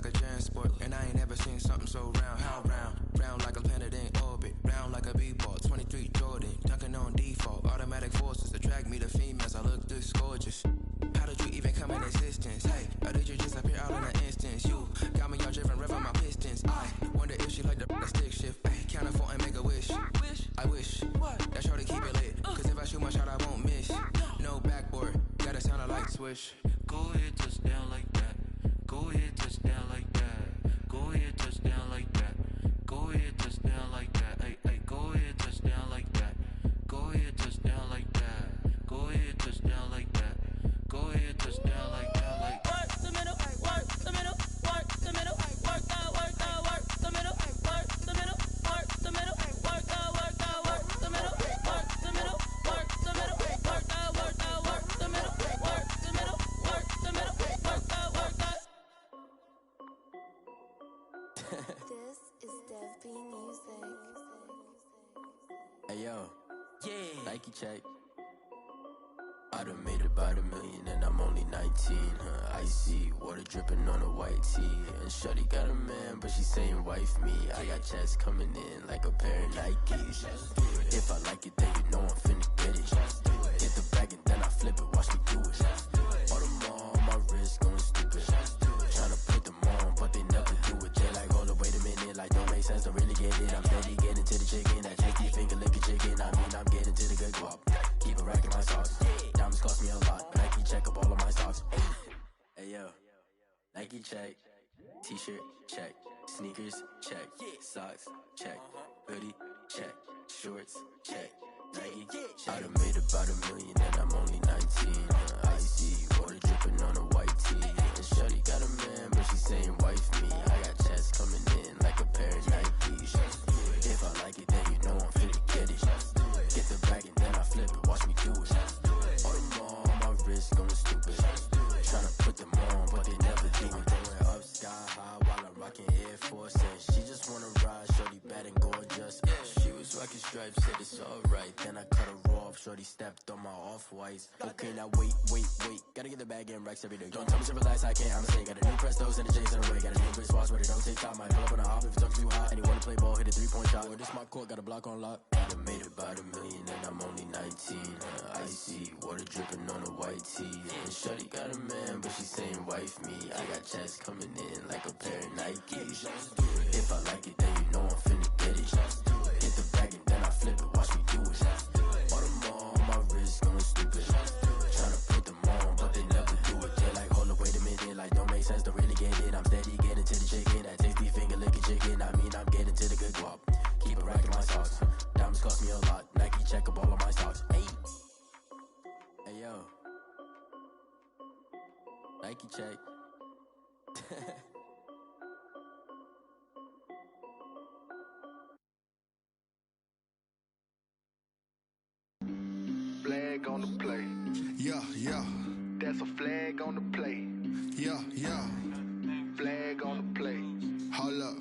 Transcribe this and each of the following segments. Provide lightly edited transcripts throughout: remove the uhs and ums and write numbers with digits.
like a jam sport. And I ain't never seen something so round. How round? Round like a planet in orbit. Round like a b-ball. 23 Jordan. Dunking on default. Automatic forces attract me to females. I look this gorgeous. How did you even come in existence? Hey, or did you just appear out in an instance? You got me all driven, revving my pistons. I wonder if she like the stick shift. Hey, count a 4 and make a wish. I wish that shorty keep it lit. Cause if I shoot my shot, I won't miss. No backboard, gotta sound a light switch. Go ahead, touch down like that. Go ahead, touch down like that. Go ahead, touch down like that. Go ahead, touch down like that. Hey, hey, go ahead, touch down like that. Go ahead, touch down like that. Go ahead, touch down like that. Go ahead, touch down like that. Like work the middle, work the middle, work the middle, work out, work out, work the middle, work the middle, work the middle, work out, work out, work the middle, work the middle, work the middle, work out, work out, work the middle, work the middle, work the middle, work out, work out. This is Dev B Music. Hey yo, yeah. Nike check. I done made about $1 million and I'm only 19. Icy water dripping on a white tee. And shawty got a man, but she saying wife me. I got checks coming in like a pair of Nikes. If I like it, then you know I'm finna get it. Get the bag and then I flip it, watch me do it. All them on my wrist going stupid. Tryna put them on, but they never do it. They like, hold up, wait a minute, like don't make sense, don't really get it. I'm steady getting to the chicken, that tasty finger licking chicken. I mean, I'm getting to the good guap. Keep it racking my socks. Diamonds cost me a lot. Nike check up all of my socks. Hey yo, Nike check. T-shirt check. Sneakers check. Socks check. Hoodie check. Shorts check. Nike check. I done made about $1 million and I'm only 19. Icy water dripping on a white tee. And shawty got a man, but she saying wife me. I got checks coming in like a pair of Nikes. If I like it, then you know I'm finna get it. Get the bag and then I flip it, watch me do it. All them on my wrist going stupid. Tryna put them on, but they never do it. Going up sky high while I'm rocking Air Force. And she just wanna ride, shorty bad and gorgeous. She was rocking stripes, said it's alright. Then I cut her off, shorty stepped on my off-whites. Okay, now wait. Gotta get the bag and racks every day. Don't tell me to relax, I can't, I'm saying. Got a new Prestos and a J's in the way. Got a new wristwatch, but it don't take time. Might pull up on a hop if it's talking too hot. And you wanna play ball, hit a 3-point shot. Well, this my court, got a block on lock. I done made about $1 million and I'm only 19. Icy water dripping on a white tee. And shawty got a man, but she saying wife me. I got checks coming in like a pair of Nikes. If I like it, then you know I'm finna get it. Hit the bag and then I flip it, watch me do it. All them on my wrist going stupid. Tryna put them on, but they never do it. They like, hold up, wait a minute, like don't make sense, don't really get it. I'm steady getting to the chicken, that tasty finger licking chicken. I mean, I'm getting to the good guap. Keep it racking my socks. Diamonds cost me a lot. Nike check up all of my socks. Hey yo, Nike check. Flag on the play. Yeah. That's a flag on the play. Yeah. Flag on the play. Hold up.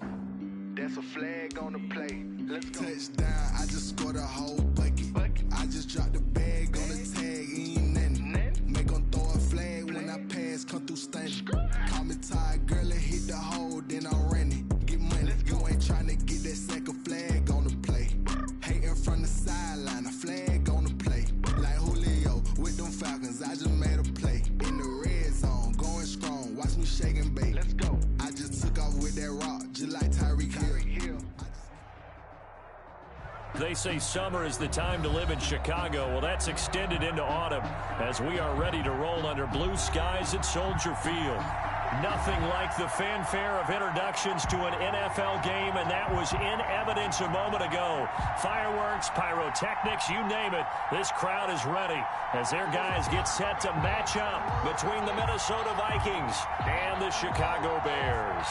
That's a flag on the play. Let's go. Touchdown, I just scored a whole bucket. I just dropped the bag on the tag, ain't nothing. Make 'em throw a flag when I pass, come through stunning. Call me tired, girl, and hit the hole, then I'm running. Get money, you ain't tryna get that second flag on the play. Hating from the sideline, a flag on the play. Like Julio with them Falcons, I just made a play. In the red zone, going strong, watch me shake and bake. Let's go. I just took off with that rock, just like Tyreek Hill. They say summer is the time to live in Chicago. Well, that's extended into autumn as we are ready to roll under blue skies at Soldier Field. Nothing like the fanfare of introductions to an NFL game, and that was in evidence a moment ago. Fireworks, pyrotechnics, you name it. This crowd is ready as their guys get set to match up between the Minnesota Vikings and the Chicago Bears.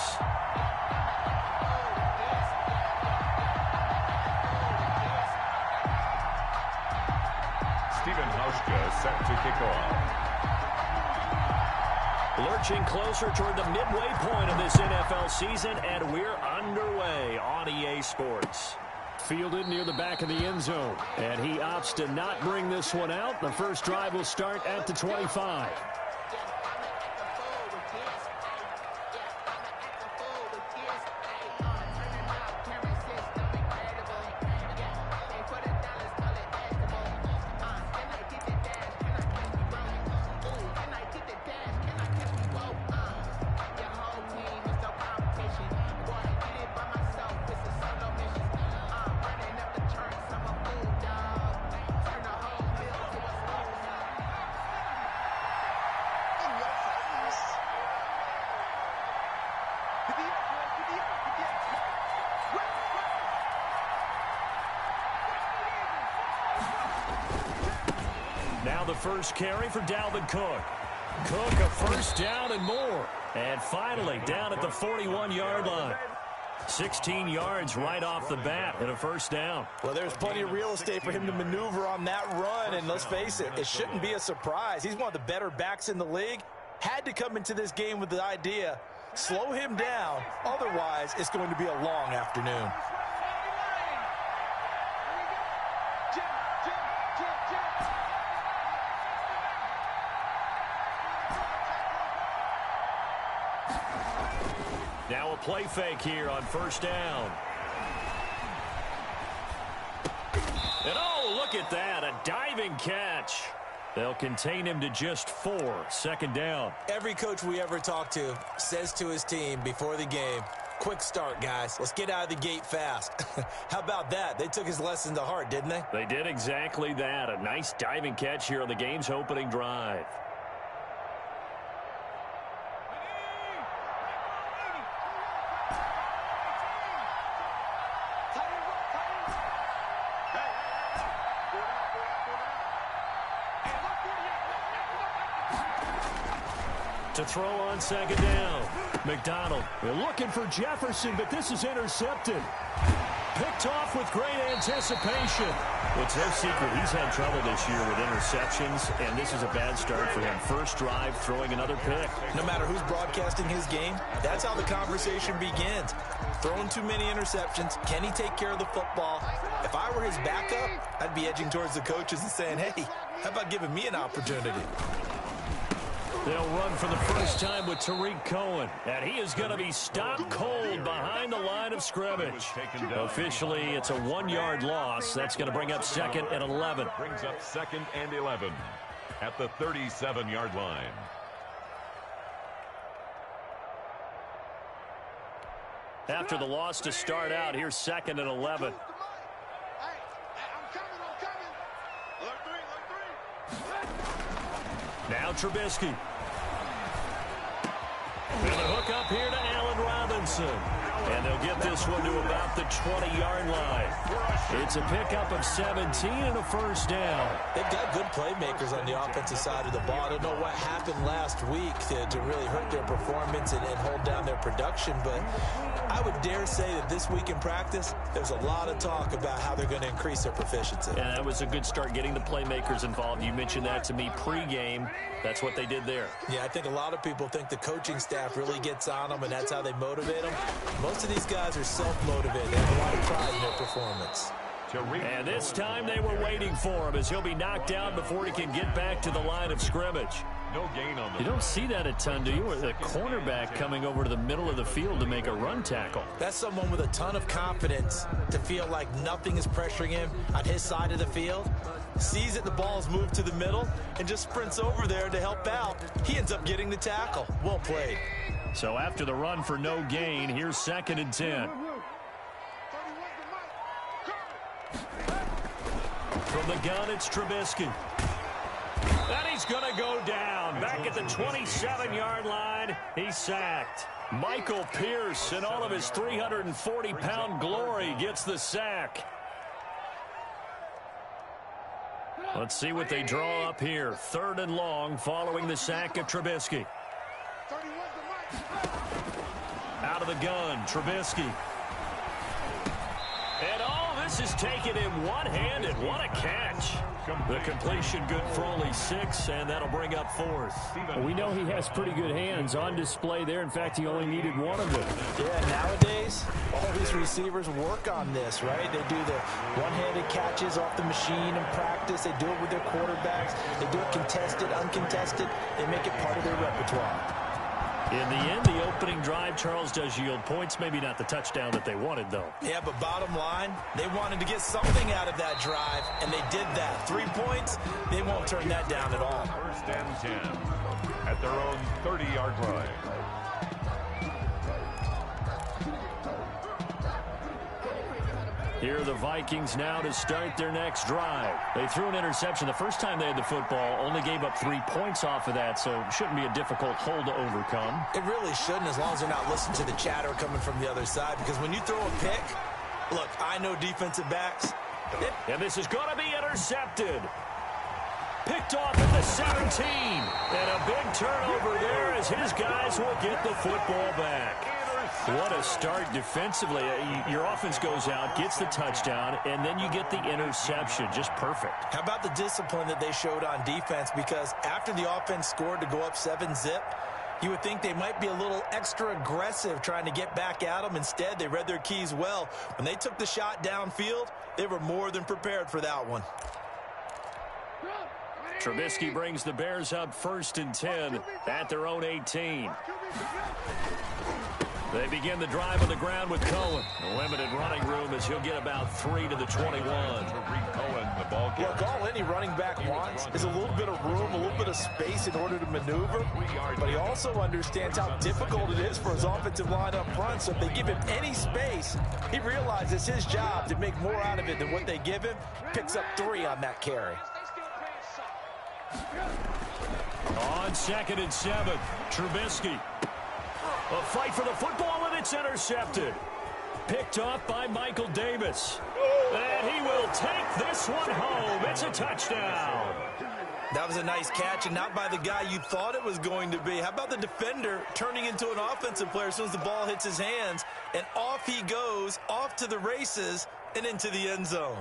Steven Hauschka set to kick off. Lurching closer toward the midway point of this NFL season, and we're underway on EA Sports. Fielded near the back of the end zone, and he opts to not bring this one out. The first drive will start at the 25. first carry for Dalvin Cook. Cook a first down and more. And finally down at the 41-yard line. 16 yards right off the bat and a first down. Well, there's plenty of real estate for him to maneuver on that run, and let's face it, it shouldn't be a surprise. He's one of the better backs in the league. Had to come into this game with the idea, slow him down, otherwise it's going to be a long afternoon. Now a play fake here on first down. And oh, look at that, a diving catch. They'll contain him to just 4, second down. Every coach we ever talk to says to his team before the game, quick start, guys. Let's get out of the gate fast. How about that? They took his lesson to heart, didn't they? They did exactly that. A nice diving catch here on the game's opening drive. To throw on second down. McDonald, they're looking for Jefferson, but this is intercepted. Picked off with great anticipation. Well, it's no secret he's had trouble this year with interceptions, and this is a bad start for him. First drive, throwing another pick. No matter who's broadcasting his game, that's how the conversation begins. Throwing too many interceptions. Can he take care of the football? If I were his backup, I'd be edging towards the coaches and saying, hey, how about giving me an opportunity? They'll run for the first time with Tariq Cohen, and he is going to be stopped cold behind the line of scrimmage. Officially, it's a 1-yard loss. That's going to bring up second and 11. Brings up second and 11 at the 37-yard line. After the loss to start out, here's second and 11. Now Trubisky. And a hook up here to Allen Robinson. And they'll get this one to about the 20-yard line. It's a pickup of 17 and a first down. They've got good playmakers on the offensive side of the ball. I don't know what happened last week to really hurt their performance and hold down their production, but I would dare say that this week in practice, there's a lot of talk about how they're going to increase their proficiency. And that was a good start, getting the playmakers involved. You mentioned that to me pregame. That's what they did there. Yeah, I think a lot of people think the coaching staff really gets on them, and that's how they motivate them. Most of these guys are self-motivated. They have a lot of pride in their performance. And this time they were waiting for him as he'll be knocked down before he can get back to the line of scrimmage. No gain on the... You don't see that a ton, do you? Or the cornerback coming over to the middle of the field to make a run tackle. That's someone with a ton of confidence to feel like nothing is pressuring him on his side of the field. Sees that the ball is moved to the middle and just sprints over there to help out. He ends up getting the tackle. Well played. So after the run for no gain, here's second and 10. From the gun, it's Trubisky. And he's going to go down. Back at the 27-yard line, he's sacked. Michael Pierce, in all of his 340-pound glory, gets the sack. Let's see what they draw up here. Third and long following the sack of Trubisky. Out of the gun, Trubisky. And all this is taken in one-handed. What a catch. The completion good for only 6, and that'll bring up fourth. Well, we know he has pretty good hands on display there. In fact, he only needed one of them. Yeah, nowadays, all these receivers work on this, right? They do the one-handed catches off the machine in practice. They do it with their quarterbacks. They do it contested, uncontested. They make it part of their repertoire. In the end, the opening drive, Charles, does yield points. Maybe not the touchdown that they wanted, though. Yeah, but bottom line, they wanted to get something out of that drive, and they did that. 3 points, they won't turn that down at all. First and 10 at their own 30-yard line. Here are the Vikings now to start their next drive. They threw an interception the first time they had the football, only gave up 3 points off of that, so it shouldn't be a difficult hole to overcome. It really shouldn't, as long as they're not listening to the chatter coming from the other side, because when you throw a pick, look, I know defensive backs. And this is going to be intercepted. Picked off at the 17. And a big turnover there as his guys will get the football back. What a start defensively. Your offense goes out, gets the touchdown, and then you get the interception. Just perfect. How about the discipline that they showed on defense? Because after the offense scored to go up 7-zip, you would think they might be a little extra aggressive trying to get back at them. Instead, they read their keys well. When they took the shot downfield, they were more than prepared for that one. Trubisky brings the Bears up 1st and 10 at their own 18. They begin the drive on the ground with Cohen. A limited running room as he'll get about 3 to the 21. Look, all any running back wants is a little bit of room, a little bit of space in order to maneuver. But he also understands how difficult it is for his offensive line up front. So if they give him any space, he realizes his job to make more out of it than what they give him. Picks up 3 on that carry. On 2nd and 7, Trubisky. A fight for the football, and it's intercepted. Picked off by Michael Davis. And he will take this one home. It's a touchdown. That was a nice catch, and not by the guy you thought it was going to be. How about the defender turning into an offensive player as soon as the ball hits his hands, and off he goes, off to the races, and into the end zone.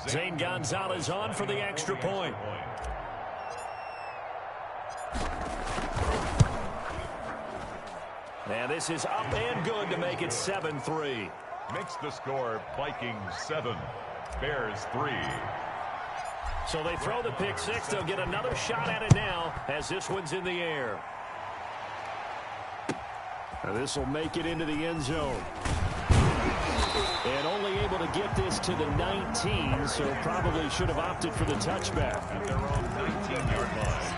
Zane Gonzalez on for the extra point. And this is up and good to make it 7-3. Makes the score Vikings 7, Bears 3. So they throw the pick six. They'll get another shot at it now as this one's in the air. This will make it into the end zone. And only able to get this to the 19, so probably should have opted for the touchback. At their own 19-yard line.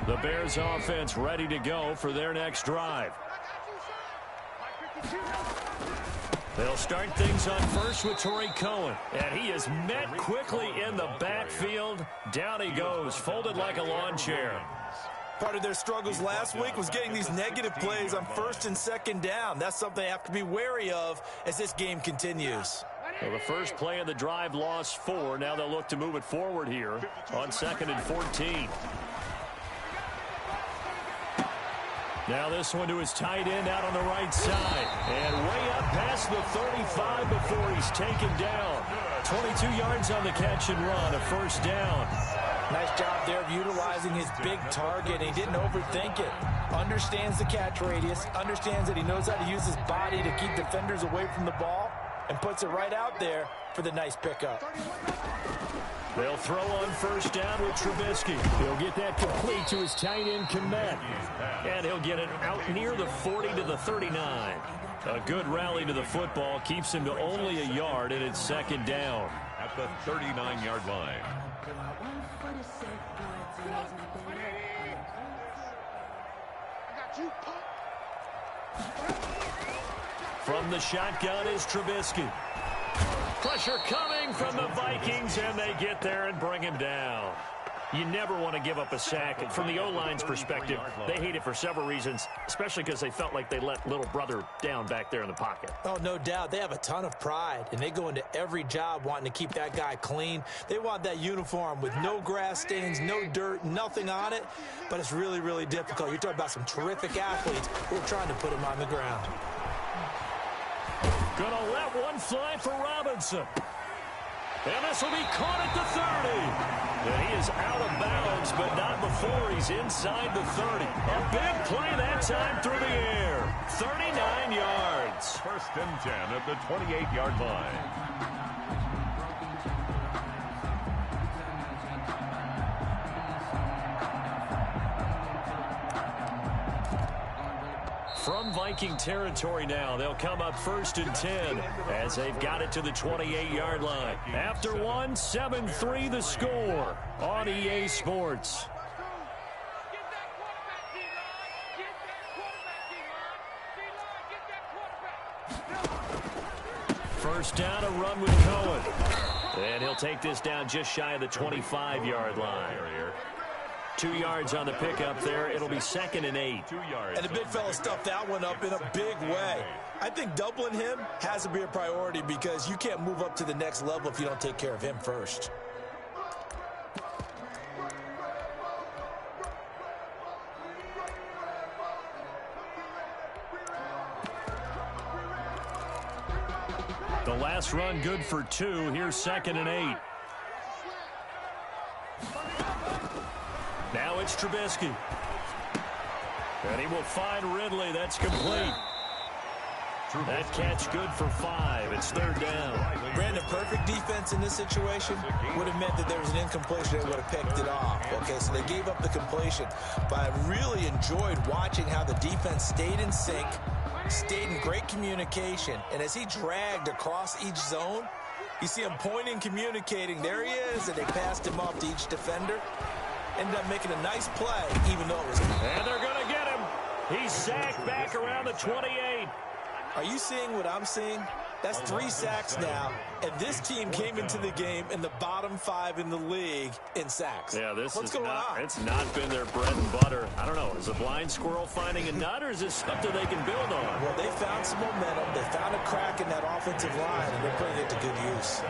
The Bears offense ready to go for their next drive. They'll start things on first with Torrey Cohen. And he is met quickly in the backfield. Down he goes, folded like a lawn chair. Part of their struggles last week was getting these negative plays on 1st and 2nd down. That's something they have to be wary of as this game continues. Well, the first play of the drive lost 4. Now they'll look to move it forward here on 2nd and 14. Now this one to his tight end out on the right side. And way up past the 35 before he's taken down. 22 yards on the catch and run, a 1st down. Nice job there of utilizing his big target. He didn't overthink it. Understands the catch radius. Understands that he knows how to use his body to keep defenders away from the ball. And puts it right out there for the nice pickup. They'll throw on 1st down with Trubisky. He'll get that complete to his tight end, Kmet. And he'll get it out near the 40 to the 39. A good rally to the football keeps him to only a yard, and it's 2nd down. At the 39-yard line. From the shotgun is Trubisky. Pressure coming from the Vikings, and they get there and bring him down. You never want to give up a sack. From the O-line's perspective, they hate it for several reasons, especially because they felt like they let little brother down back there in the pocket. Oh, no doubt. They have a ton of pride, and they go into every job wanting to keep that guy clean. They want that uniform with no grass stains, no dirt, nothing on it, but it's really, really difficult. You're talking about some terrific athletes who are trying to put him on the ground. Gonna let one fly for Robinson. And this will be caught at the 30. And he is out of bounds, but not before he's inside the 30. A big play that time through the air. 39 yards. 1st and 10 at the 28-yard line. From Viking territory now, they'll come up 1st and 10 as they've got it to the 28-yard line. After one, 7-3 the score on EA Sports. first down, a run with Cohen. And he'll take this down just shy of the 25-yard line. 2 yards on the pickup there. It'll be 2nd and 8. 2 yards. And the big fella stuffed that one up in a big way. I think doubling him has to be a priority because you can't move up to the next level if you don't take care of him first. The last run good for 2. Here's 2nd and 8. Now it's Trubisky. And he will find Ridley. That's complete. That catch good for 5. It's 3rd down. Brandon, perfect defense in this situation would have meant that there was an incompletion. They would have picked it off. Okay, so they gave up the completion. But I really enjoyed watching how the defense stayed in sync, stayed in great communication, and as he dragged across each zone, you see him pointing, communicating. There he is, and they passed him off to each defender. Ended up making a nice play, even though it was... And they're going to get him. He's sacked back around the 28. Are you seeing what I'm seeing? That's 3 sacks now, and this team came into the game in the bottom 5 in the league in sacks. Yeah, What's going on? It's not been their bread and butter. I don't know. Is a blind squirrel finding a nut, or is this something they can build on? Well, they found some momentum. They found a crack in that offensive line, and they're putting it to good use.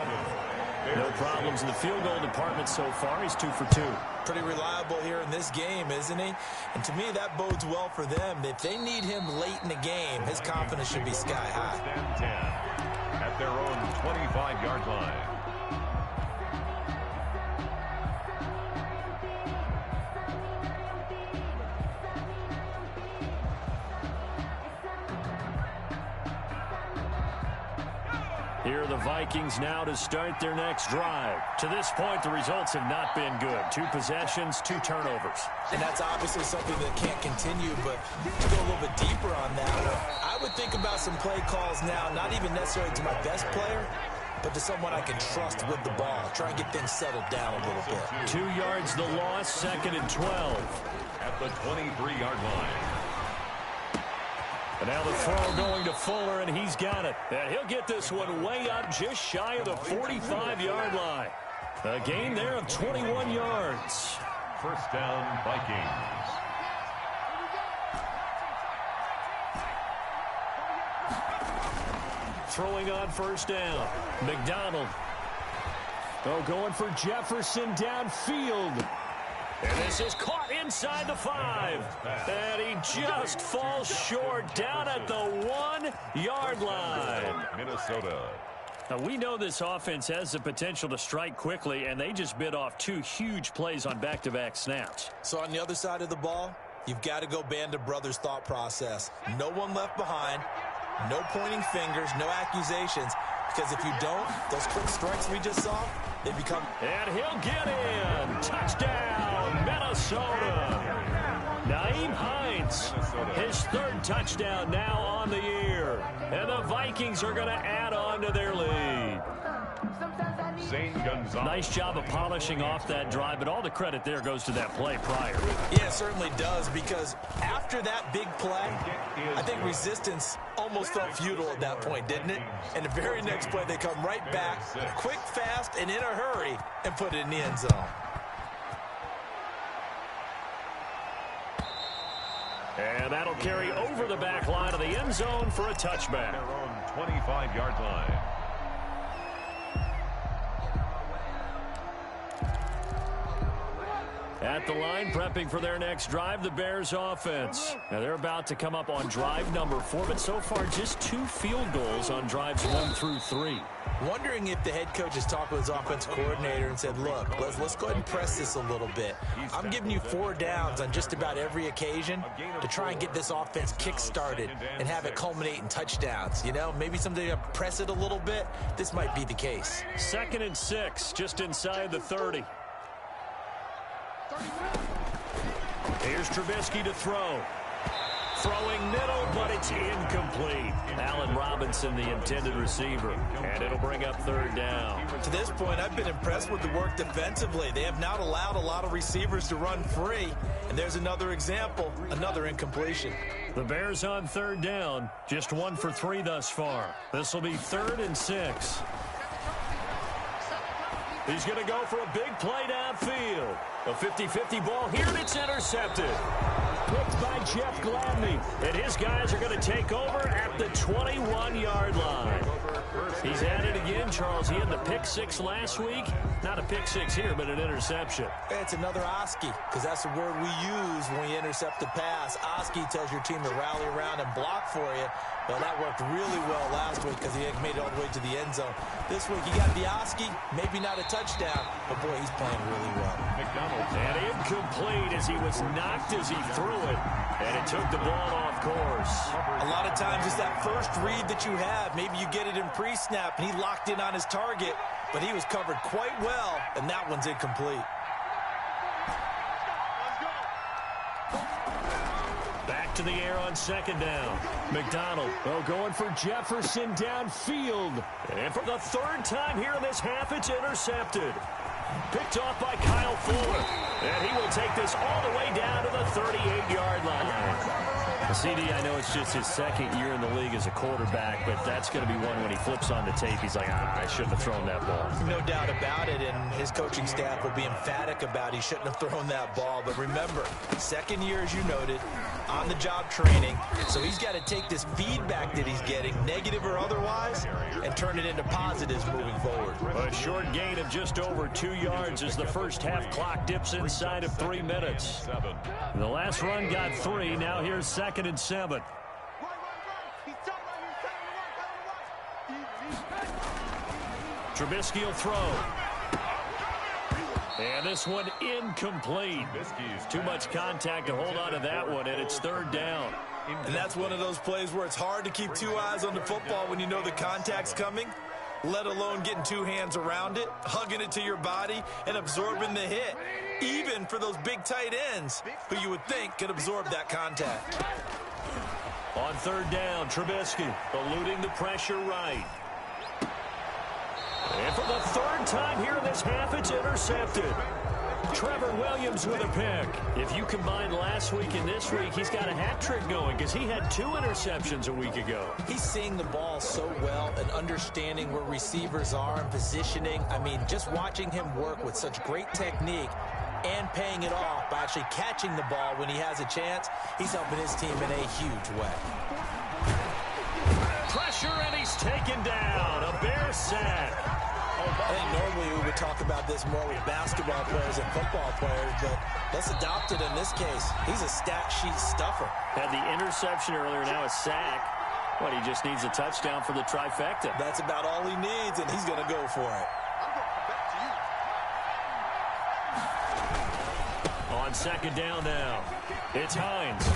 No problems in the field goal department so far. He's 2 for 2. Pretty reliable here in this game, isn't he? And to me, that bodes well for them. If they need him late in the game, his confidence should be sky high. 10 at their own 25-yard line. Here are the Vikings now to start their next drive. To this point, the results have not been good. 2 possessions, 2 turnovers. And that's obviously something that can't continue, but to go a little bit deeper on that, I would think about some play calls now, not even necessarily to my best player, but to someone I can trust with the ball. Try and get things settled down a little bit. 2 yards the loss, 2nd and 12. At the 23-yard line. And now the throw going to Fuller, and he's got it. And he'll get this one way up just shy of the 45-yard line. A gain there of 21 yards. First down, Vikings. Throwing on first down. McDonald. Oh, going for Jefferson downfield. And this is caught inside the 5. And he just falls short down at the 1-yard line. Minnesota. Now, we know this offense has the potential to strike quickly, and they just bit off 2 huge plays on back-to-back snaps. So on the other side of the ball, you've got to go Band of Brothers thought process. No one left behind, no pointing fingers, no accusations, because if you don't, those quick strikes we just saw, they become... And he'll get in. Touchdown, Minnesota. Naeem Hines, his 3rd touchdown now on the year. And the Vikings are going to add on to their lead. Nice job of polishing off that drive, but all the credit there goes to that play prior. Yeah, it certainly does, because after that big play, I think resistance almost felt futile at that point, didn't it? And the very next play, they come right back, quick, fast, and in a hurry, and put it in the end zone. And that'll carry over the back line of the end zone for a touchback. Their own 25-yard line. At the line, prepping for their next drive, the Bears offense. Now, they're about to come up on drive number 4, but so far just 2 field goals on drives 1 through 3. Wondering if the head coach has talked with his offensive coordinator and said, look, let's go ahead and press this a little bit. I'm giving you 4 downs on just about every occasion to try and get this offense kick-started and have it culminate in touchdowns. You know, maybe someday to press it a little bit. This might be the case. 2nd and 6, just inside the 30. Here's Trubisky to throw. Throwing middle, but it's incomplete. Allen Robinson, the intended receiver, and it'll bring up third down. To this point, I've been impressed with the work defensively. They have not allowed a lot of receivers to run free, and there's another example, another incompletion. The Bears on third down, just 1 for 3 thus far. This will be 3rd and 6. He's going to go for a big play downfield. A 50-50 ball here, and it's intercepted. Picked by Jeff Gladney. And his guys are going to take over at the 21-yard line. He's at it again, Charles. He had the pick 6 last week. Not a pick 6 here, but an interception. It's another Oski, because that's the word we use when we intercept the pass. Oski tells your team to rally around and block for you. Well, that worked really well last week because he made it all the way to the end zone. This week, he got the Oski, maybe not a touchdown, but boy, he's playing really well. And incomplete as he was knocked as he threw it, and it took the ball off course. A lot of times it's that first read that you have. Maybe you get it in pre-snap, and he locked in on his target, but he was covered quite well, and that one's incomplete. Back to the air on second down. McDonald, going for Jefferson downfield. And for the 3rd time here in this half, it's intercepted. Picked off by Kyle Fuller. And he will take this all the way down to the 38-yard line. CD, I know it's just his 2nd year in the league as a quarterback, but that's going to be one when he flips on the tape, he's like, I shouldn't have thrown that ball. No doubt about it, and his coaching staff will be emphatic about he shouldn't have thrown that ball. But remember, 2nd year, as you noted, on-the-job training, so he's got to take this feedback that he's getting, negative or otherwise, and turn it into positives moving forward. A short gain of just over 2 yards as the first half clock dips inside of 3 minutes. The last run got 3, now here's 2nd and 7. Trubisky will throw. And this one incomplete. Too much contact to hold on to that one, and it's 3rd down. And that's one of those plays where it's hard to keep 2 eyes on the football when you know the contact's coming, let alone getting 2 hands around it, hugging it to your body, and absorbing the hit, even for those big tight ends who you would think could absorb that contact. On 3rd down, Trubisky eluding the pressure right. And for the 3rd time here in this half, it's intercepted. Trevor Williams with a pick. If you combine last week and this week, he's got a hat trick going because he had 2 interceptions a week ago. He's seeing the ball so well and understanding where receivers are and positioning. I mean, just watching him work with such great technique and paying it off by actually catching the ball when he has a chance, he's helping his team in a huge way. Pressure, and he's taken down. A Bear sack. I think normally we would talk about this more with basketball players and football players, but let's adopt it in this case. He's a stat sheet stuffer. Had the interception earlier, now a sack. What, he just needs a touchdown for the trifecta. That's about all he needs, and he's going to go for it. On 2nd down now, it's Hines.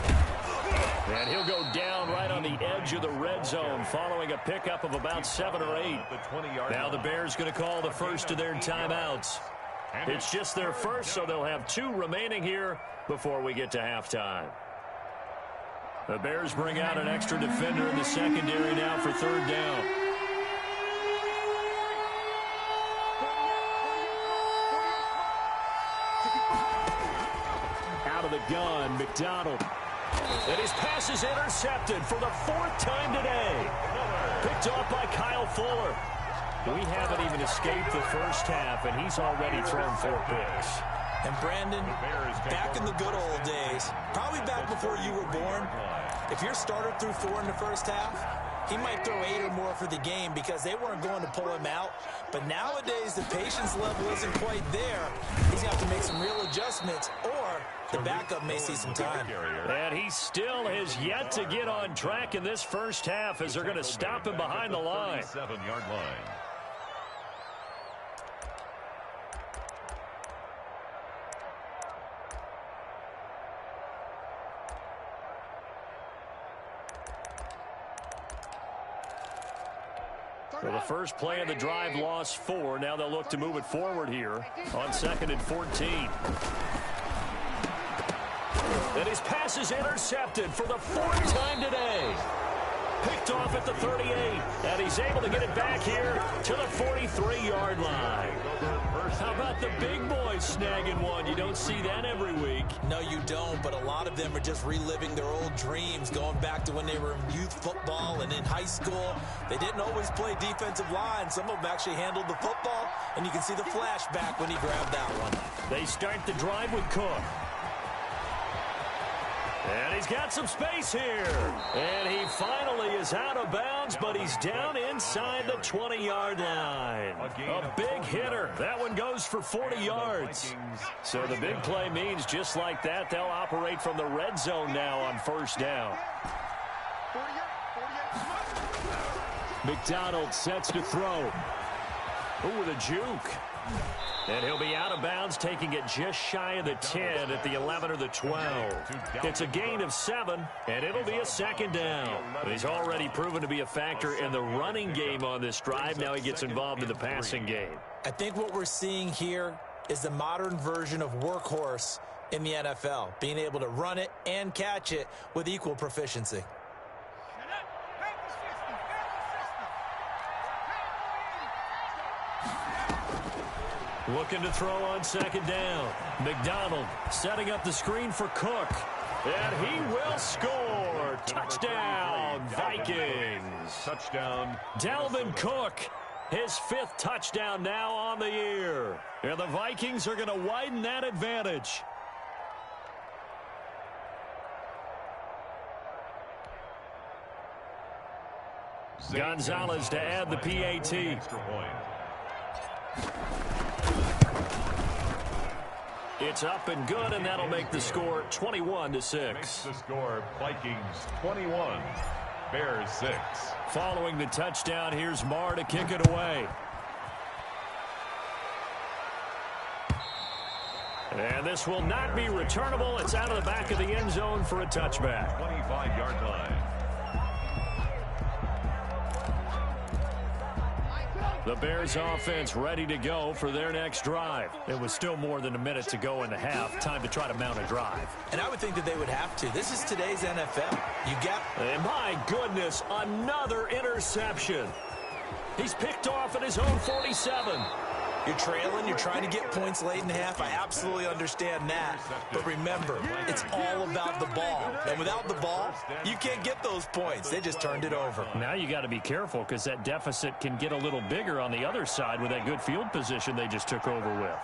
And he'll go down right on the edge of the red zone following a pickup of about 7 or 8. Now the Bears going to call the first of their timeouts. It's just their first, so they'll have 2 remaining here before we get to halftime. The Bears bring out an extra defender in the secondary now for 3rd down. Out of the gun, McDonald. And his pass is intercepted for the 4th time today. Picked off by Kyle Fuller. We haven't even escaped the first half, and he's already thrown 4 picks. And Brandon, back in the good old days, probably back before you were born, if your starter threw 4 in the first half, he might throw 8 or more for the game because they weren't going to pull him out. But nowadays, the patience level isn't quite there. He's got to make some real adjustments, or the backup may see some time. And he still has yet to get on track in this first half as they're going to stop him behind the line. 7-yard line. So the first play of the drive lost 4. Now they'll look to move it forward here on 2nd and 14. And his pass is intercepted for the 4th time today. Picked off at the 38, and he's able to get it back here to the 43-yard line. How about the big boys snagging one? You don't see that every week. No, you don't, but a lot of them are just reliving their old dreams, going back to when they were in youth football and in high school. They didn't always play defensive line. Some of them actually handled the football, and you can see the flashback when he grabbed that one. They start the drive with Cook. And he's got some space here. And he finally is out of bounds, but he's down inside the 20-yard line. A big hitter. That one goes for 40 yards. So the big play means just like that, they'll operate from the red zone now on 1st down. McDonald sets to throw. Ooh, with a juke. And he'll be out of bounds, taking it just shy of the 10 at the 11 or the 12. It's a gain of 7, and it'll be a 2nd down. He's already proven to be a factor in the running game on this drive. Now he gets involved in the passing game. I think what we're seeing here is the modern version of workhorse in the NFL, being able to run it and catch it with equal proficiency. Looking to throw on 2nd down. McDonald setting up the screen for Cook. And he will score. Touchdown, Vikings. Touchdown. Dalvin Cook, his 5th touchdown now on the year. And the Vikings are going to widen that advantage. Gonzalez to add the PAT. Extra point. It's up and good, and that'll make the score 21-6. Makes the score Vikings 21, Bears 6. Following the touchdown, here's Marr to kick it away. And this will not be returnable. It's out of the back of the end zone for a touchback. 25-yard line. The Bears offense ready to go for their next drive. It was still more than a minute to go in the half. Time to try to mount a drive. And I would think that they would have to. This is today's NFL. You got... And my goodness, another interception. He's picked off at his own 47. You're trailing, you're trying to get points late in the half. I absolutely understand that. But remember, it's all about the ball. And without the ball, you can't get those points. They just turned it over. Now you got to be careful because that deficit can get a little bigger on the other side with that good field position they just took over with.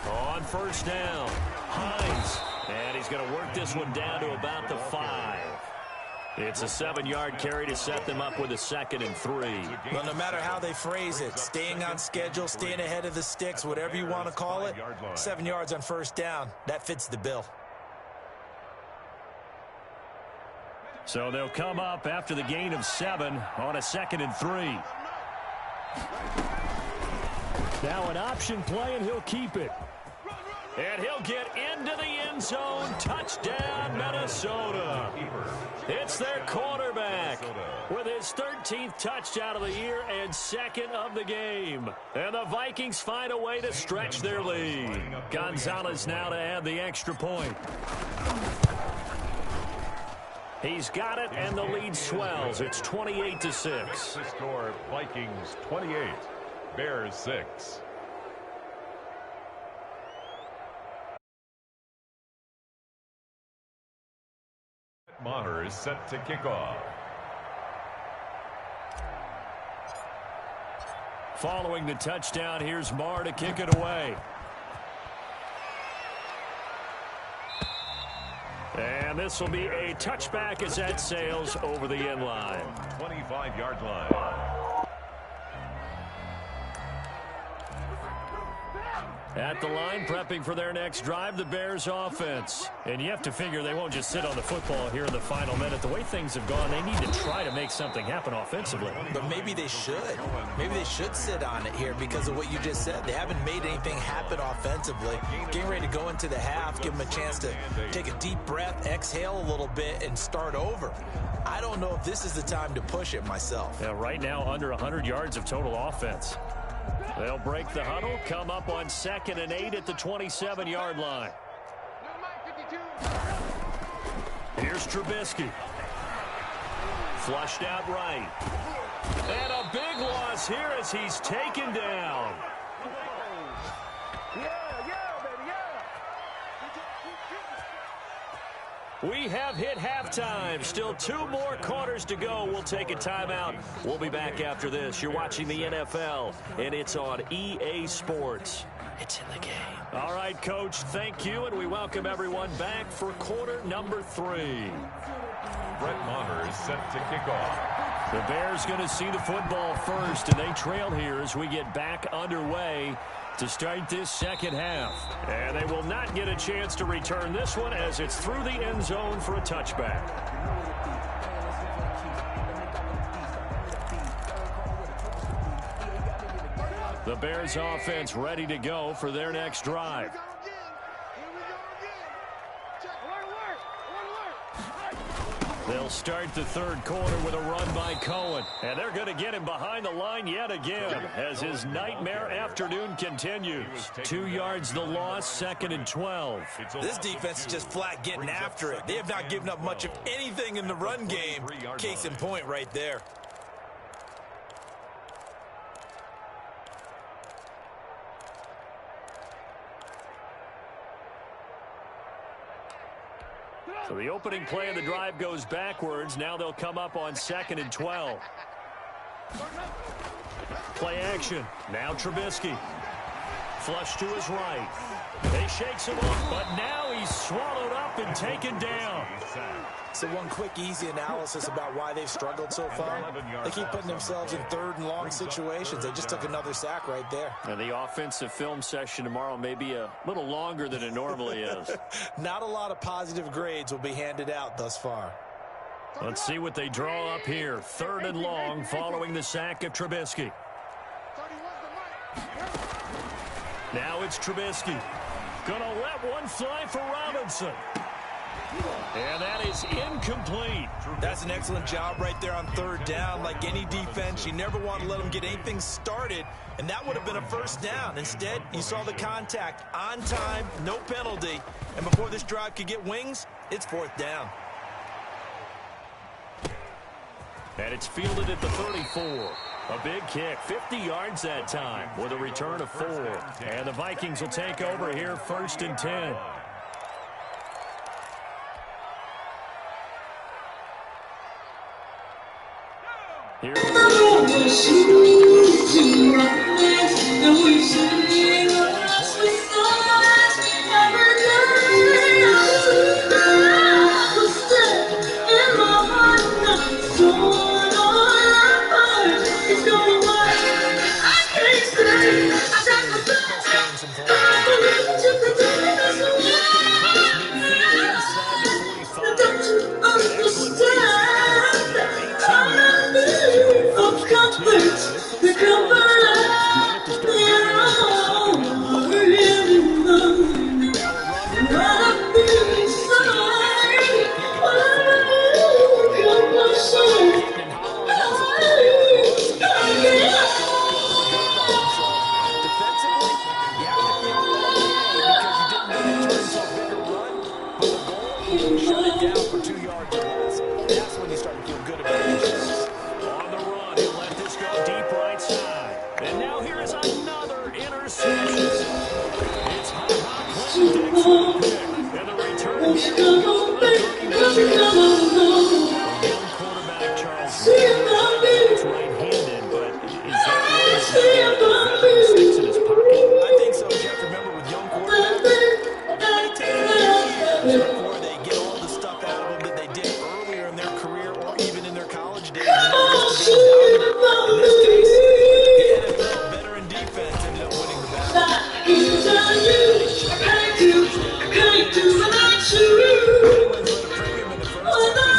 On 1st down, Hines. And he's going to work this one down to about the 5. It's a 7-yard carry to set them up with a 2nd and 3. Well, no matter how they phrase it, staying on schedule, staying ahead of the sticks, whatever you want to call it, 7 yards on 1st down, that fits the bill. So they'll come up after the gain of 7 on a 2nd and 3. Now an option play, and he'll keep it. And he'll get into the end zone. Touchdown, Minnesota. It's their quarterback with his 13th touchdown of the year and 2nd of the game. And the Vikings find a way to stretch their lead. Gonzalez now to add the extra point. He's got it, and the lead swells. It's 28-6. The score, Vikings 28, Bears 6. Maher is set to kick off. Following the touchdown, here's Marr to kick it away. And this will be a touchback as that sails over the end line. 25-yard line. At the line, prepping for their next drive, the Bears offense. And you have to figure they won't just sit on the football here in the final minute. The way things have gone, they need to try to make something happen offensively. But maybe they should. Maybe they should sit on it here because of what you just said. They haven't made anything happen offensively. Getting ready to go into the half, give them a chance to take a deep breath, exhale a little bit, and start over. I don't know if this is the time to push it myself. Yeah, right now, under 100 yards of total offense. They'll break the huddle, come up on 2nd and 8 at the 27-yard line. Here's Trubisky. Flushed out right. And a big loss here as he's taken down. We have hit halftime. Still 2 more quarters to go. We'll take a timeout. We'll be back after this. You're watching the NFL, and it's on EA Sports. It's in the game. All right, Coach, thank you, and we welcome everyone back for quarter number 3. Brett Maher is set to kick off. The Bears going to see the football first, and they trail here as we get back underway to start this second half. And they will not get a chance to return this one as it's through the end zone for a touchback. The Bears offense ready to go for their next drive. They'll start the third quarter with a run by Cohen. And they're going to get him behind the line yet again as his nightmare afternoon continues. 2 yards the loss, 2nd and 12. This defense is just flat getting after it. They have not given up much of anything in the run game. Case in point right there. So the opening play of the drive goes backwards. Now they'll come up on 2nd and 12. Play action. Now Trubisky. Flush to his right. They shakes him up, but now he's swallowed up and taken down. So one quick, easy analysis about why they've struggled so far. They keep putting themselves in 3rd and long situations. They just took another sack right there. And the offensive film session tomorrow may be a little longer than it normally is. Not a lot of positive grades will be handed out thus far. Let's see what they draw up here. 3rd and long following the sack of Trubisky. Now it's Trubisky. Gonna let one fly for Robinson. And that is incomplete. That's an excellent job right there on 3rd down. Like any defense, you never want to let them get anything started, and that would have been a 1st down. Instead, you saw the contact on time, no penalty, and before this drive could get wings, it's 4th down. And it's fielded at the 34. A big kick, 50 yards that time with a return of 4. And the Vikings will take over here 1st and 10. Here Oh,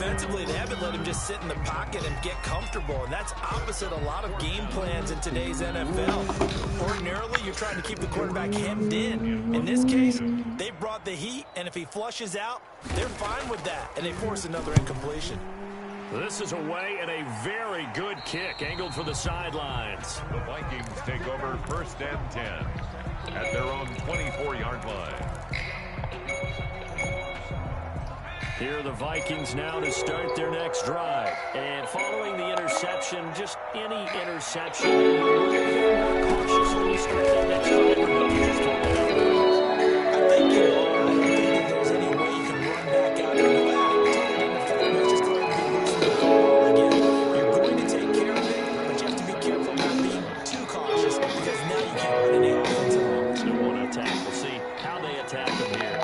defensively, they haven't let him just sit in the pocket and get comfortable, and that's opposite a lot of game plans in today's NFL. Ordinarily, you're trying to keep the quarterback hemmed in. In this case, they brought the heat, and if he flushes out, they're fine with that, and they force another incompletion. This is away and a very good kick angled for the sidelines. The Vikings take over 1st and 10 at their own 24-yard line. Here are the Vikings now to start their next drive. And following the interception, just any interception, you're cautious when you start that next drive. I think you are. I don't think that there's any way you can run back out and go, let's just go ahead and lose the ball again. You're going to take care of it, but you have to be careful not being too cautious because now you can't run any offense at all. You want to attack. We'll see how they attack them here.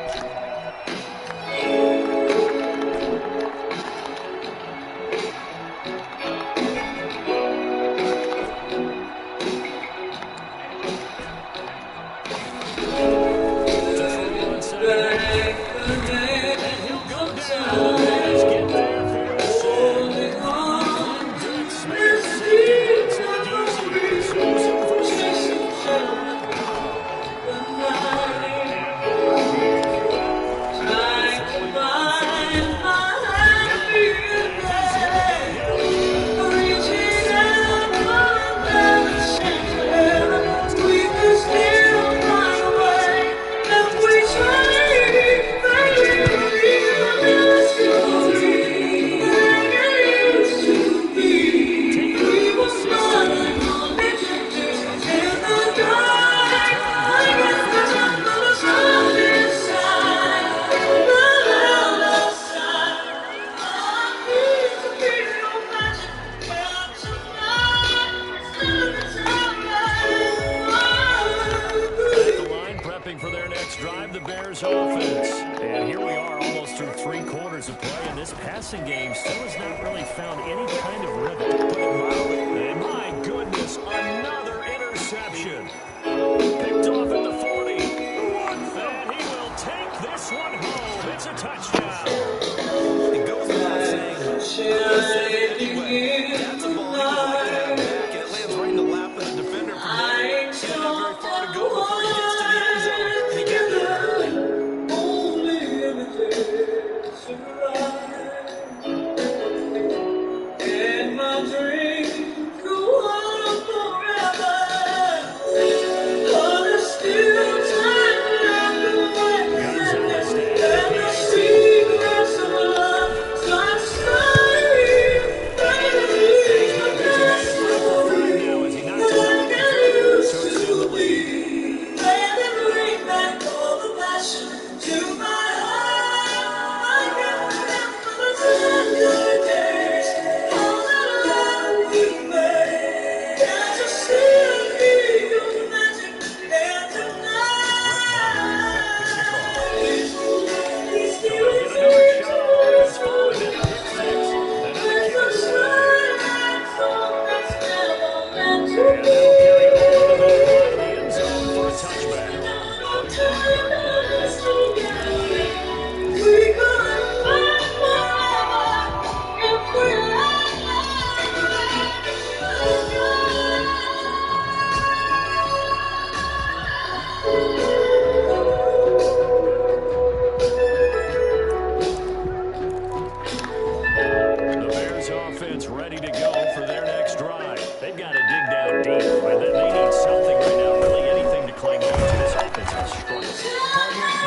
For their next drive, the Bears offense. And here we are almost through 3 quarters of play, and this passing game still has not really found any kind of rhythm. And my goodness, another interception. Picked off at the 40. And he will take this one home. It's a touchdown. It goes without saying, but anyway, that's a ball he would like to have back, and it lands right in the lap of the defender from there. He doesn't have very far to go before he gets to the end zone. And he got there early. And my dream go on forever. Oh, there's still time left to wait. And the secrets of love start sliding. He's been a busy man for 5 now as he knocks it out the so it's still the lead. Bring back all the passion to my heart. I can remember the tender days, all that love we made. Can't you still feel the magic here tonight? So they'll get another shot on offense following that pick 6. Another kick is away. And that'll carry all the way to the end zone for a touchback. We could fight forever if we The Bears offense ready to go for their next drive. They've got to dig down deep. And they need something right now, really anything to cling on to. This offense has struggled.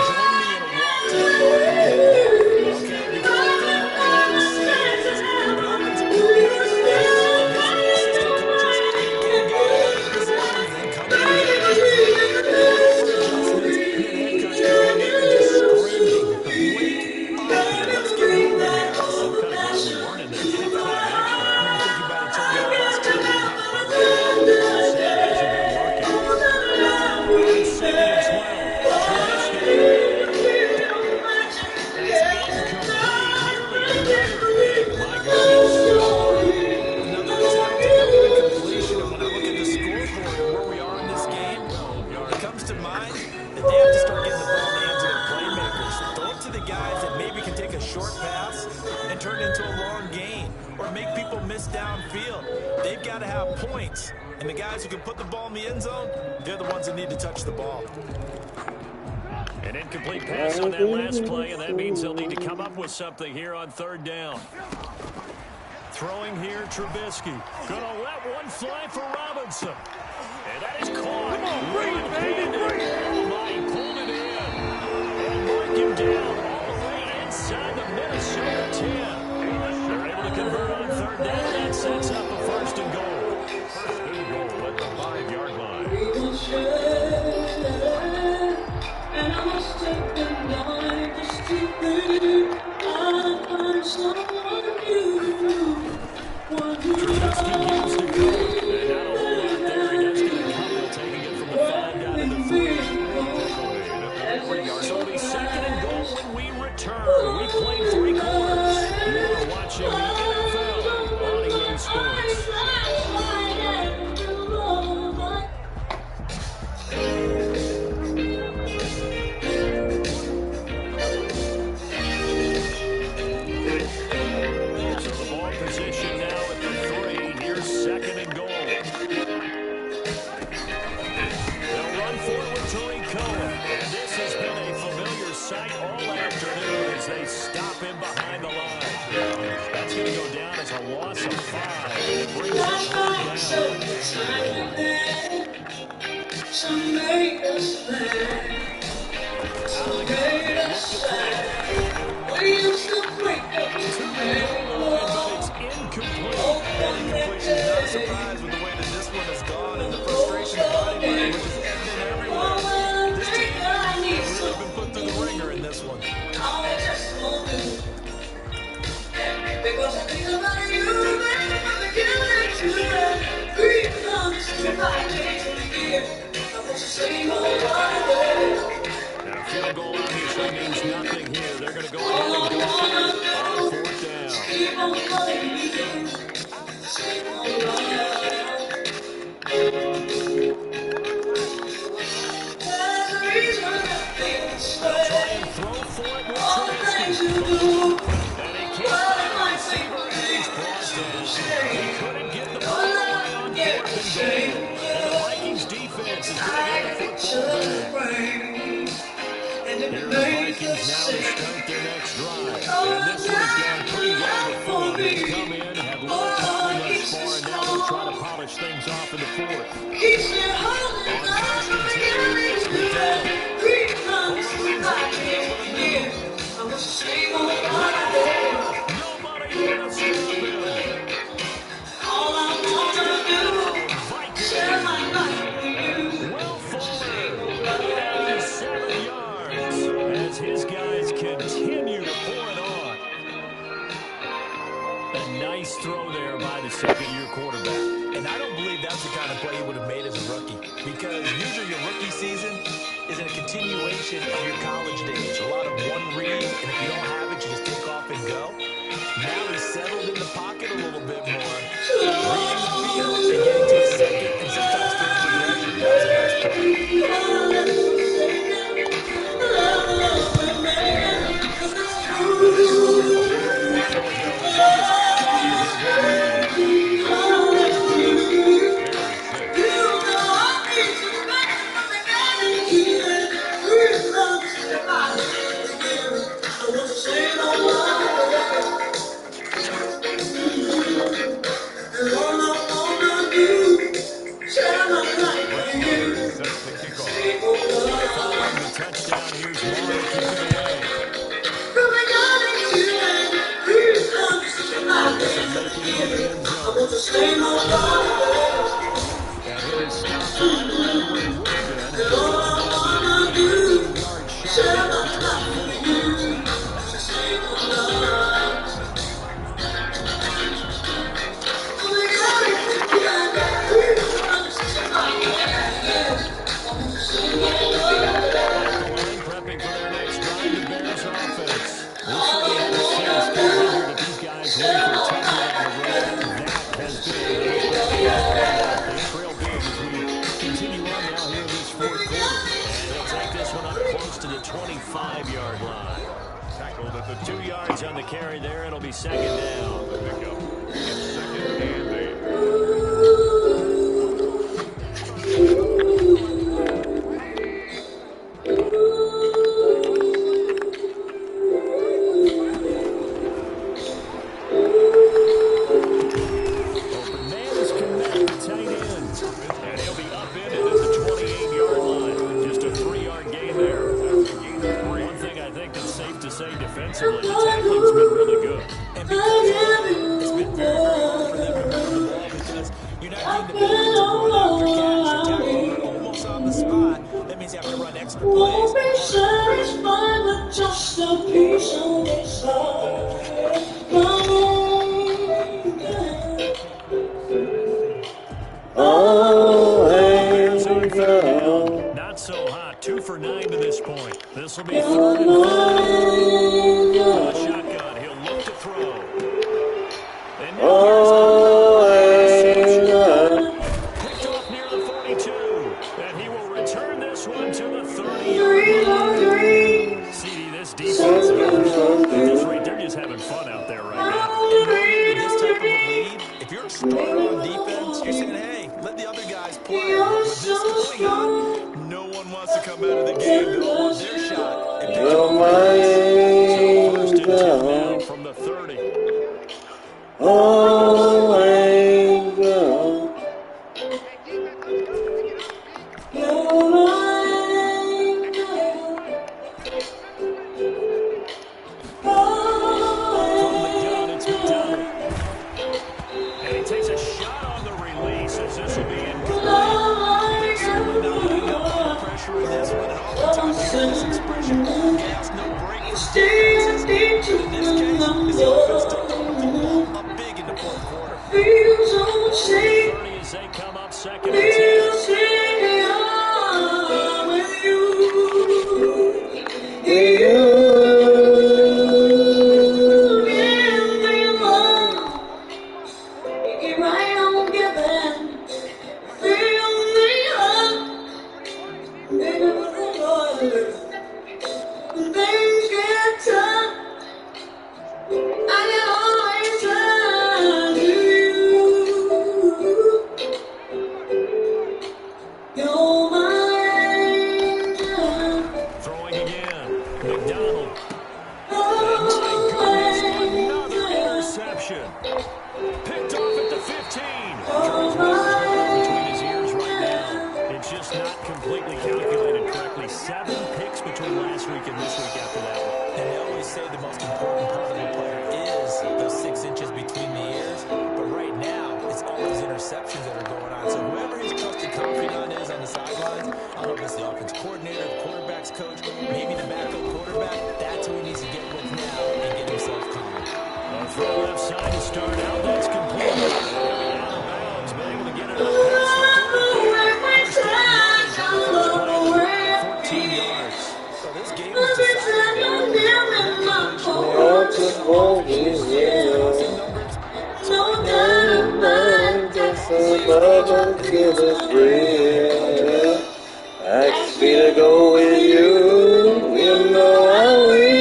Join me in a walk to the park right now. Okay? Because I think what we're seeing is an offensive coordinator and his assistant coaches getting guys out of position and then coming together. Adjustments, and then head coach coming in and just screaming, wake up here, let's get moving here. I'm kind of glad we weren't in that game time, actually. When you think about it, Tony, the last 2 years, But right now, like I said, a long gain or make people miss downfield. They've got to have points. And the guys who can put the ball in the end zone, they're the ones that need to touch the ball. An incomplete pass on that last play, and that means they'll need to come up with something here on third down. Throwing here, Trubisky. Gonna let one fly for Robinson. And that is caught. Come on, bring it, baby, bring it. Oh, my, he pulled it in. And mark him down all the way inside the Minnesota 10. They're able to convert on third down, and that sets up a first and goal. First and goal at the 5-yard line. And I must take the night just to think I'll find someone new. Trubisky gives to go. And not a whole lot there. He does get a couple, taking it from the 5 down to the 3. So it'll be second and goal when we return. We played 3 quarters. You are watching the NFL on EA Sports. Position now at the 3. Here's second and goal. They'll run forward with Tariq Cohen. And this has been a familiar sight all afternoon as they stop him behind the line. That's going to go down as a loss of 5. And it brings up third Incomplete is not a surprise with the way that this one has gone and the frustration of body language is evident everywhere. This team has really been put through the ringer in this one. Now, field goal obviously means nothing here. They're going to go ahead and go for it on fourth down. They'll try and throw for it with Trubisky. And he can't find a receiver, and he's brought down. He couldn't get the ball away on fourth and goal. And the Vikings defense is going to get the football back. Here are the Vikings now to start their next drive. And this one has gone pretty well before. They've come in, have low power thus far, and now they'll try to polish things off in the fourth. On first and 10, McDonald. Nobody can stop him. All I wanna do, share my life. Will Fuller, 87 yards, as his guys continue to pour it on. A nice throw there by the second-year quarterback. And I don't believe that's the kind of play he would have made as a rookie, because usually your rookie season is a continuation of your college days. A lot of one read, and if you don't have it, you just take off and go. Now he's settled in the pocket a little bit more, reading the field and getting to his second and sometimes third progression. That's a nice play. Following the touchdown, here's Moore to keep it away. And it is stopped right around where it would have been. Yard prepping for their next drive, the Bears offense. We'll certainly have to see as that these guys win for 10 on the road. That has been they trail big as we continue on now here in this fourth quarter. And they'll take this one up close to the 25-yard line. Tackled at the 2 yards on the carry there. It'll be second down. starter on defense, you're saying, hey, let the other guys play. But with this going on, no one wants to come out of the game. They all want their shot at picking off the So first and 10 now from the 30. Oh, angel. And he takes a shot on the release as this will be incomplete. Certainly not letting up under pressure in this one. And oftentimes you hear this expression, gas no break for defenses. But in this case, the offense took the ball up big in the fourth quarter. 30 as they come up second and 10. Throwing again. McDonald. And my goodness, another interception. Picked off at the 15. Charles Miller's got that between his ears right now. It's just not completely calculated correctly. 7 picks between last week and this week after that one. And they always say the most important part of a player is those 6 inches between the ears. But right now, it's all those interceptions that are going on. So whoever his trusted confidant is on the sidelines, I don't know if it's the offense coordinator, the quarterback's coach, maybe the backup quarterback, that's who he needs to get with now and get himself calm. A throw left side to start out. That's complete. Out of bounds, but able to get it up past the 45. First down yardage on the first play. 14 yards. So this game is decided. Ask me to go with you, you know I will.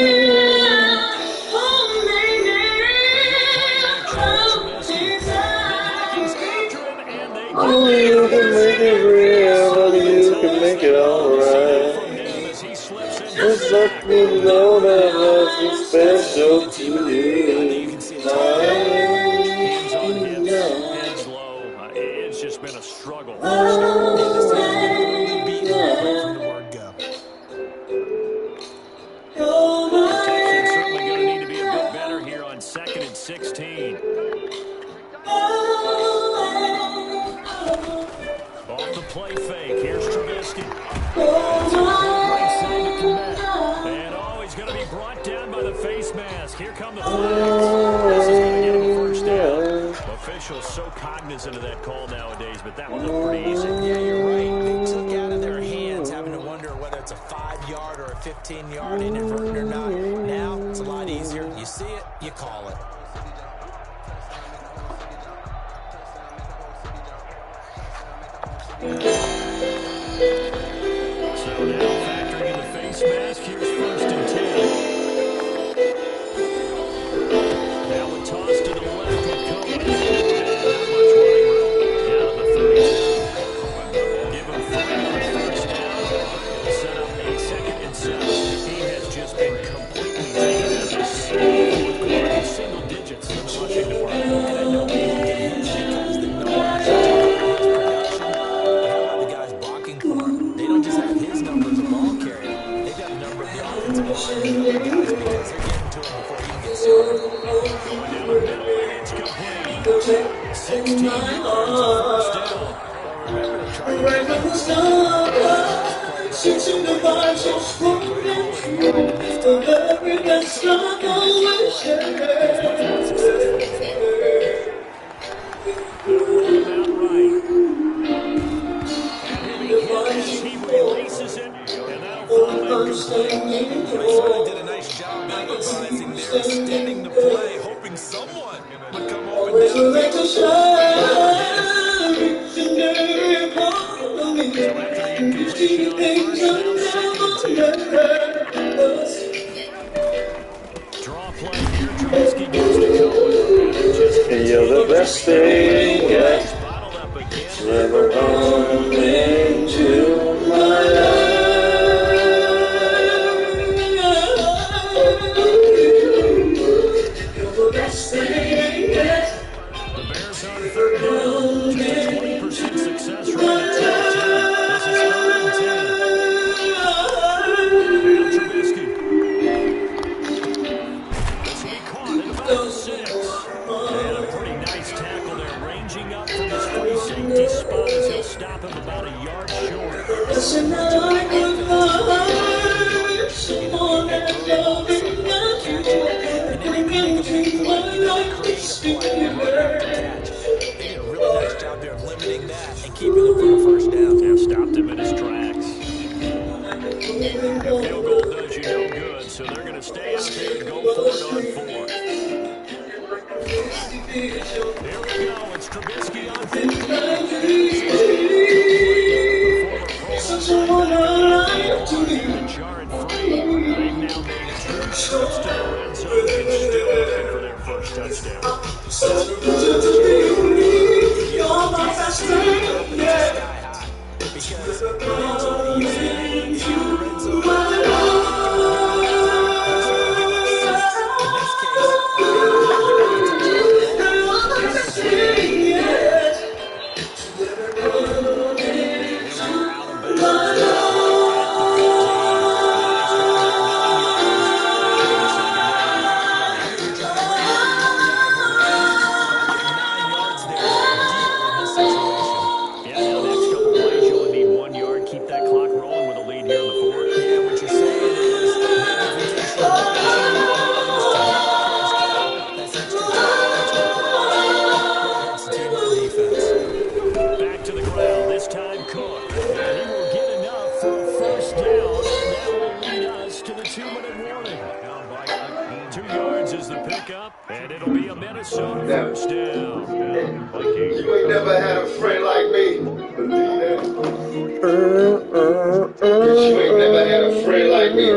Oh, you can make it real, you can make it alright. Just let me know that love is special to you. Hands on hips, heads low. It's just been a struggle. Protection's certainly going to need to be a bit better here on 2nd and 16. Off the play fake. Here's Trubisky. And he's going to be brought down by the face mask. Here come the flags. This is going to get him a first down. Officials so cognizant of that call nowadays, but that one looked pretty easy. Yeah, you're right. They took out of their hands, having to wonder whether it's a 5-yard or a 15-yard inadvertent or not. Now, it's a lot easier. You see it, you call it. So now factoring in the face mask, here's 1st and 10. Now we toss to the left with Cohen. Not much running room. Down to the 32. Give him 3 on the first down. It'll set up a 2nd and 7. He has just been completely taken out of this game. Fourth quarter, single digits in the rushing department. And I know we look at him because they know actually his production. But how about the guys blocking for him? They don't just have his number as a ball carrier. They've got a number of the offensive line and the other guys because they're getting to him before he even gets started. Going down the middle, it's complete. 16 yards of first down. Remember to try to get him. They did a nice job improvising there, extending the play, hoping someone would come open down. So after the incompletion on first, now 2nd and 10. Draw play here, Trubisky gives to Cohen. You're the best thing never come into my life. You're the best thing yet. The Bears on third down. Just a 20% success rate at 2 of 10. This is 3rd and 10. Now Trubisky. This will be caught at about the 6. And a pretty nice tackle there, ranging up from his free safety spot as he'll stop him about a yard short. They did a really nice job there of limiting that and keeping him for a first down. Yeah, stopped him in his tracks. The field goal does you no good, so they're going to stay out there and go for it on 4th. Here we go. It's Trubisky on 4th down. Jarred free. They've now made 2 trips to the red zone and still looking for their first touchdown. You're my best friend, yeah. Because it's only easy to red zone. In this And it'll be a Minnesota first down. You ain't never had a friend like me. You ain't never had a friend like me.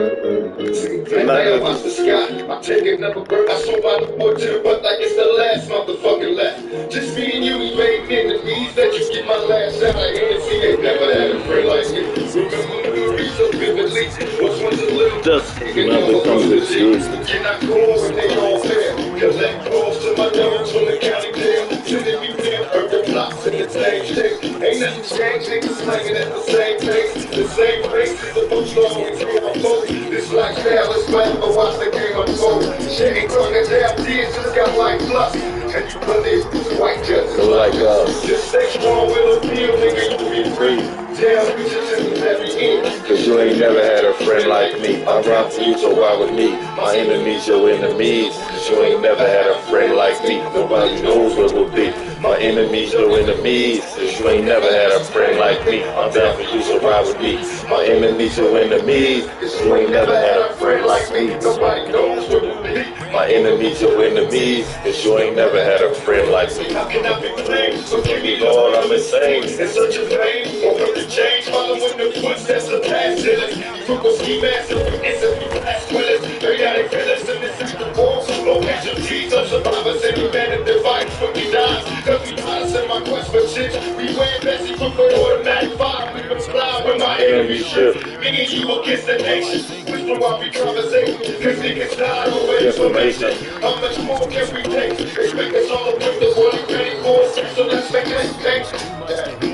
And I watch the sky. I take another bird. I swim by the wood to the butt like it's the last motherfucking left. Just me and you evading enemies. That you get my last shot of Hennessy. Ain't never had a friend like me. Remember movies so vividly. Which one's a little just another conversation. You're not cool when they all fair. Collect calls to my dogs from the county jail. Sending me there, urban blocks in the same shape. Ain't nothing changed, niggas slanging at the same pace. The same place is the most always here on both. This lifestyle is forever, watch the game unfold. Shit ain't talking down, tears just got white plus. And you believe white judges like us. Just stay strong with a feel, nigga, you be free. Damn, we just in every end. Cause you ain't never had a friend like me. I run for you, so why with me? My enemies, your enemies. Cause you ain't never had a friend like me. Nobody knows what will be. My enemies, your enemies. Cause you ain't never had a friend like me. I'm down for you, so ride with me. My enemies, your enemies. Cause you ain't never had a friend like me. Nobody knows what will be. My enemies, your enemies. Cause you ain't never had a friend like me. How can I be blamed? So give me Lord, I'm insane. It's such a pain. Over the change, following the footsteps of past killers. Cripple ski masks, instantly blast killers. Periodic killers in this system wars. Low casualties of survivors. Every man in device when we die. Cause we honest in my quest for shit. We wear Bessie from the automatic fire. We can fly when my enemies shift. Me and you against the nation. Whisper while we conversate. Cause niggas died over information. How much more can we take? Expect us all to put the world ready for us. So let's make it take.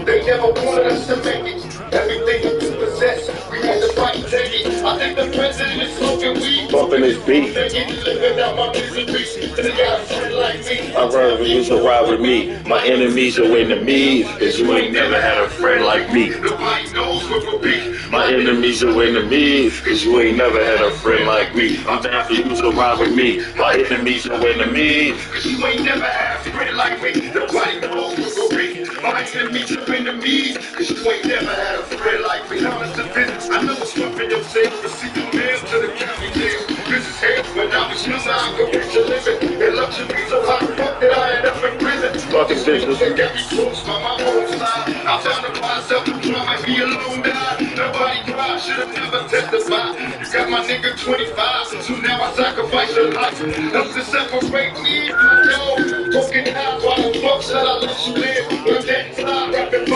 They never wanted us to make it. Everything we possess, we had to fight and take it. I think the president is smoking weed. Bumping his beat. Living out my misery. They got a friend like me. I run for you, so ride with me. My enemies, your enemies. Cause you ain't never had a friend like me. Nobody knows what will be. My enemies, your enemies. Cause you ain't never had a friend like me. I'm down for you, so ride with me. My enemies, your enemies. Cause you ain't never had a friend like me. Nobody knows what will be. My enemies, your enemies. Cause you ain't never had a friend like me. Honest to business, I know it's rough in your sake. Receive the mail to the county jail. This is hell. When I was young, I could get you living. And luxury so hot, fuck that I end up in prison. Fucking business. They got me close by my own side. I found to myself, I might be alone now. Nobody cried, should've never testified. You got my nigga 25, so now I sacrifice your life. Help to separate me and my dog. Broken out while the fuck said I let you live. But that time, rapping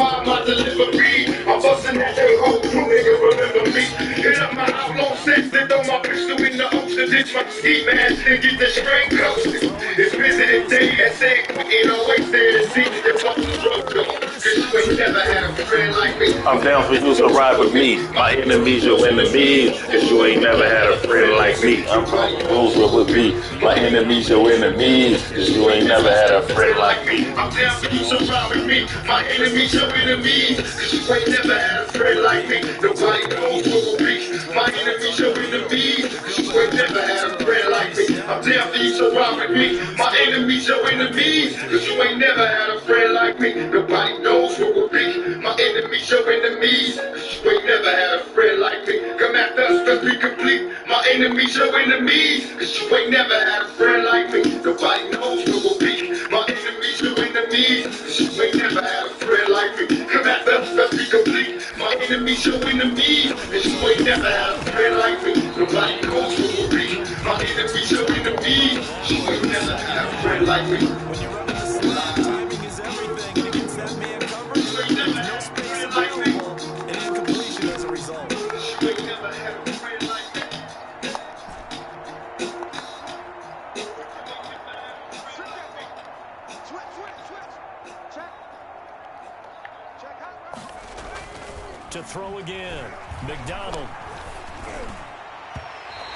my ski mask and get the string coasted. It's visiting day at St. Quentin, always there to see your fucking drug dog. Cause you ain't never had a friend like me. I'm down for you to ride with me. My enemies, your enemies. Cause you ain't never had a friend like me. I'm rules with me. My enemies, your enemies. Cause you ain't never had a friend like me. I'm down for you to ride with me. My enemies, your enemies. Cause you ain't never had a friend like me. Nobody knows what will be. My enemies, your enemies. Cause you ain't never had a friend like me. I'm down for you to ride with me. My enemies, your enemies. Cause you ain't never had a friend like me. Nobody knows what will be. My enemies, your enemies. Cause you ain't never had a friend like me. Come after us, let's be complete. My enemies, your enemies. Cause you ain't never had a friend like me. Nobody knows what will be. My enemies, your enemies. Cause you ain't never had a friend like me. Come after us, let's be complete. My enemies, your enemies. Cause you ain't never had a friend like me. Nobody knows what will be. My enemies, your enemies. Cause you ain't never had a friend like me. When you run this line, timing is everything. And against that man coverage, there's no space available and incompletion as a result. You ain't never had a friend like me. To throw again, McDonald.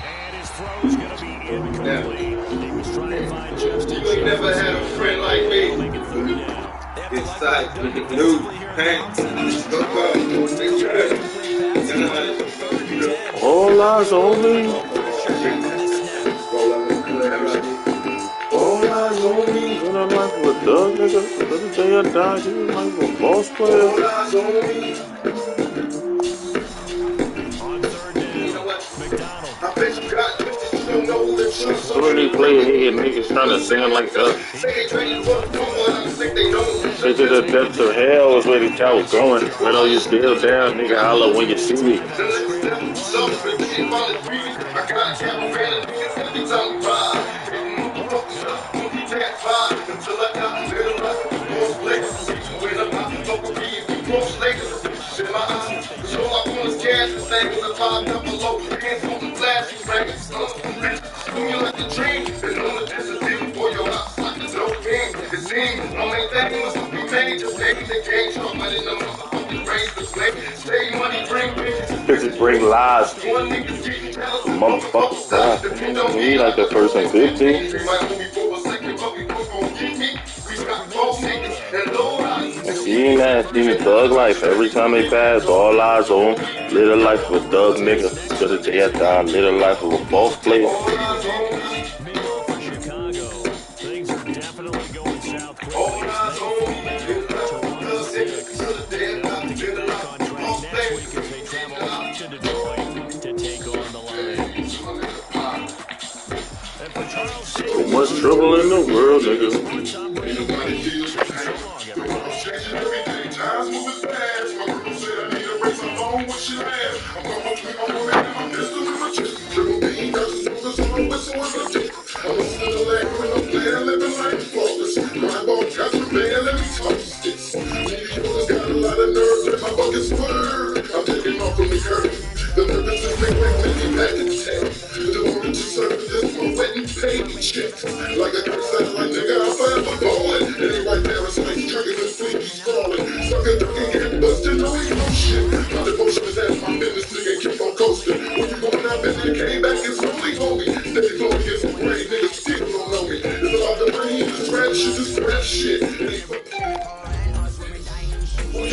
And his throw's going to be incomplete. He was trying to find Justin. You ain't never had a friend like me. Make it 3 down. Inside with the blue pants. All eyes on me. All eyes on me. When I'm like with Doug, nigga. Every day I die, you like a boss player. All eyes on me. On 3rd down, McDonald. I bet you got it. You don't know the truth. So many players here, niggas trying to sound like us. Say they training for the one, I think they don't. Say to the depths of hell is where the cow was going. When all you still down, nigga, holler when you see me. Bitches bring lies. Motherfuckers die. Me like the first and 15. And seeing that, seeing the thug life every time they pass, all eyes on them. Live a life of a thug nigga. To the day I die, live a life of a boss player. Meanwhile, for Chicago, things are definitely going south quickly. They hope to get back on track next week as they travel up to Detroit to take on the Lions. And for Charles So much trouble in the world, nigga. so long, everybody. Times moving fast. My girl said I need a race along with she laughed. I'm going my pistol in my chest. Triple bean, got some movers on my whistle in my dick. I'm listening to land when I'm playing, living like flawless. My ball got some man, let me toss this. Meteor's got a lot of nerves and my bucket's word. I'm taking off from the curve. The nervous is make me back in town. The moment you serve this, my wedding paycheck. Like a curse satellite nigga, I'm forever ballin'. And he right there is like triggers and sleepy scrawling. Sucker ducking, get busted, no ain't no shit. My devotion is as my business, nigga, keep on coasting. When you going out and you came back, it's only homie. Steady flowing, get some brain, niggas still don't know me. It's about the money and the scratch shit, the scratch shit. What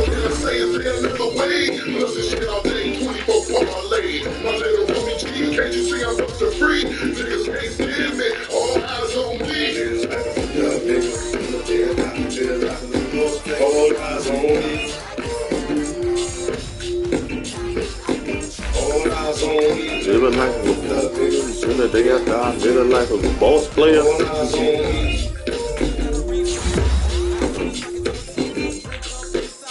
can I say? Is there another way? Plus this shit all day, 24 for my lady. My little homie G, can't you see I'm up to free? Niggas can't stand me, all eyes on me. All eyes on me. All eyes on me. Live a life of a thug nigga. Till the day I die, live a life of a boss player. All eyes on me.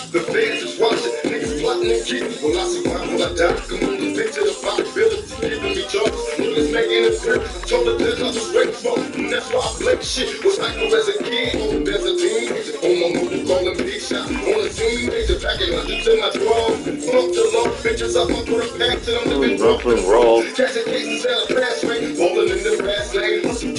The feds is watching, niggas plotting and cheating. When I survive, when I die, come on, stick to the possibility. Giving me jobs, niggas making it fair. Told the death I was waiting for, and that's why I blame shit. Was hyper as a kid, old as a teenager. On my move, calling big shot. On a teenager, packing hundreds in my 12. Fuck the law, bitches, I fuck with a pack till I'm living rough and raw. Catching cases at a fast rate.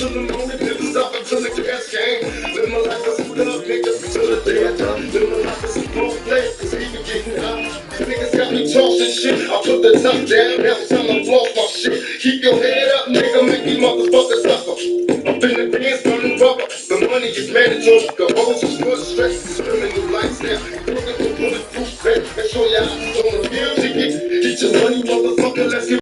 to the moon and never stop until the cash came. Live my life as a up, nigga, till the day I die. Live my life as a boss player, cause he been getting high. Niggas got me tossing shit, I put the top down, every time I floss my shit. Keep your head up, nigga, make these motherfuckers suffer.